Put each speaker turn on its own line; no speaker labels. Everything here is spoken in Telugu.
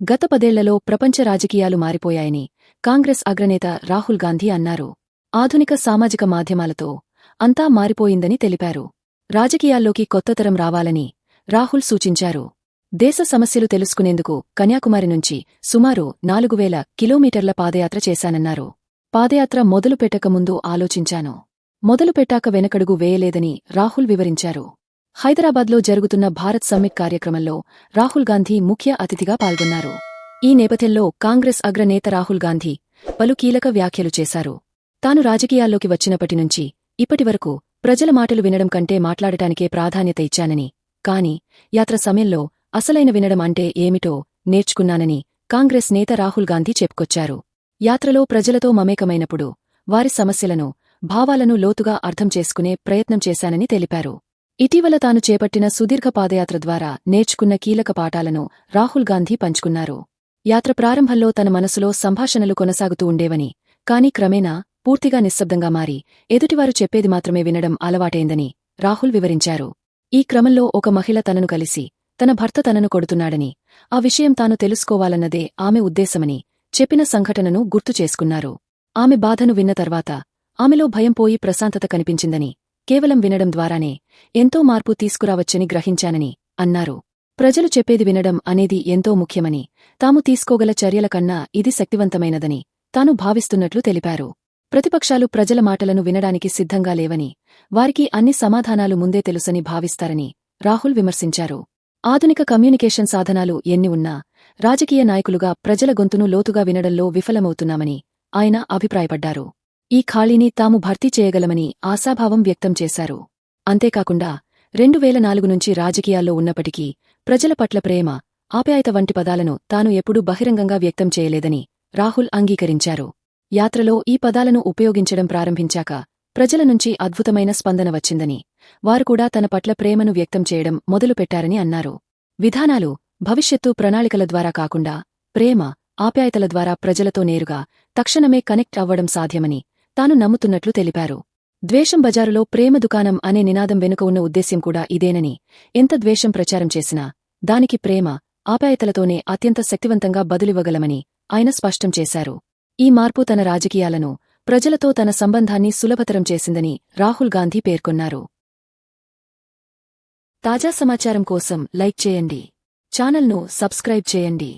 గత 10 ఏళ్లలో ప్రపంచ రాజకీయాలు మారిపోయాయని కాంగ్రెస్ అగ్రనేత రాహుల్ గాంధీ అన్నారు. ఆధునిక సామాజిక మాధ్యమాలతో అంతా మారిపోయిందని తెలిపారు. రాజకీయాల్లోకి కొత్తతరం రావాలని రాహుల్ సూచించారు. దేశ సమస్యలు తెలుసుకునేందుకు కన్యాకుమారి నుంచి సుమారు 4000 కిలోమీటర్ల పాదయాత్ర చేశానన్నారు. పాదయాత్ర మొదలుపెట్టకముందు ఆలోచించాను. మొదలుపెట్టాక వెనకడుగు వేయలేదని రాహుల్ వివరించారు. హైదరాబాద్లో జరుగుతున్న భారత్ సమ్మిట్ కార్యక్రమంలో రాహుల్ గాంధీ ముఖ్య అతిథిగా పాల్గొన్నారు. ఈ నేపథ్యంలో కాంగ్రెస్ అగ్రనేత రాహుల్ గాంధీ పలు కీలక వ్యాఖ్యలు చేశారు. తాను రాజకీయాల్లోకి వచ్చినప్పటినుంచి ఇప్పటివరకు ప్రజల మాటలు వినడం కంటే మాట్లాడటానికే ప్రాధాన్యత ఇచ్చానని, కాని యాత్ర సమయంలో అసలైన వినడం అంటే ఏమిటో నేర్చుకున్నానని కాంగ్రెస్ నేత రాహుల్ గాంధీ చెప్పుకొచ్చారు. యాత్రలో ప్రజలతో మమేకమైనప్పుడు వారి సమస్యలను, భావాలను లోతుగా అర్థం చేసుకునే ప్రయత్నం చేశానని తెలిపారు. ఇటీవల తాను చేపట్టిన సుదీర్ఘ పాదయాత్ర ద్వారా నేర్చుకున్న కీలక పాఠాలను రాహుల్ గాంధీ పంచుకున్నారు. యాత్ర ప్రారంభంలో తన మనసులో సంభాషణలు కొనసాగుతూ ఉండేవని, కాని క్రమేణా పూర్తిగా నిశ్శబ్దంగా మారి ఎదుటివారు చెప్పేది మాత్రమే వినడం అలవాటైందని రాహుల్ వివరించారు. ఈ క్రమంలో ఒక మహిళ తనను కలిసి తన భర్త తనను కొడుతున్నాడని, ఆ విషయం తాను తెలుసుకోవాలన్నదే ఆమె ఉద్దేశమని చెప్పిన సంఘటనను గుర్తు చేసుకున్నారు. ఆమె బాధను విన్న తర్వాత ఆమెలో భయం పోయి ప్రశాంతత కనిపించిందని, కేవలం వినడం ద్వారానే ఎంతో మార్పు తీసుకురావచ్చని గ్రహించానని అన్నారు. ప్రజలు చెప్పేది వినడం అనేది ఎంతో ముఖ్యమని, తాము తీసుకోగల చర్యల కన్నా ఇది శక్తివంతమైనదని తాను భావిస్తున్నట్లు తెలిపారు. ప్రతిపక్షాలు ప్రజల మాటలను వినడానికి సిద్ధంగా లేవని, వారికి అన్ని సమాధానాలు ముందే తెలుసని భావిస్తారని రాహుల్ విమర్శించారు. ఆధునిక కమ్యూనికేషన్ సాధనాలు ఎన్ని ఉన్నా రాజకీయ నాయకులుగా ప్రజల గొంతును లోతుగా వినడంలో విఫలమవుతున్నామని ఆయన అభిప్రాయపడ్డారు. ఈ ఖాళీని తాము భర్తీ చేయగలమని ఆశాభావం వ్యక్తం చేశారు. అంతేకాకుండా 2004 నుంచి రాజకీయాల్లో ఉన్నప్పటికీ ప్రజల పట్ల ప్రేమ, ఆప్యాయత వంటి పదాలను తాను ఎప్పుడూ బహిరంగంగా వ్యక్తం చేయలేదని రాహుల్ అంగీకరించారు. యాత్రలో ఈ పదాలను ఉపయోగించడం ప్రారంభించాక ప్రజల నుంచి అద్భుతమైన స్పందన వచ్చిందని, వారు కూడా తన పట్ల ప్రేమను వ్యక్తం చేయడం మొదలుపెట్టారని అన్నారు. విధానాలు, భవిష్యత్తు ప్రణాళికల ద్వారా కాకుండా ప్రేమ, ఆప్యాయతల ద్వారా ప్రజలతో నేరుగా తక్షణమే కనెక్ట్ అవ్వడం సాధ్యమని తాను నమ్ముతున్నట్లు తెలిపారు. ద్వేషం బజారులో ప్రేమ దుకాణం అనే నినాదం వెనుక ఉన్న ఉద్దేశ్యం కూడా ఇదేనని, ఎంత ద్వేషం ప్రచారం చేసినా దానికి ప్రేమ, ఆప్యాయతలతోనే అత్యంత శక్తివంతంగా బదులివ్వగలమని ఆయన స్పష్టం చేశారు. ఈ మార్పు తన రాజకీయాలను, ప్రజలతో తన సంబంధాన్ని సులభతరం చేసిందని రాహుల్ గాంధీ పేర్కొన్నారు. తాజా సమాచారం కోసం లైక్ చేయండి. ఛానల్ను సబ్స్క్రైబ్ చేయండి.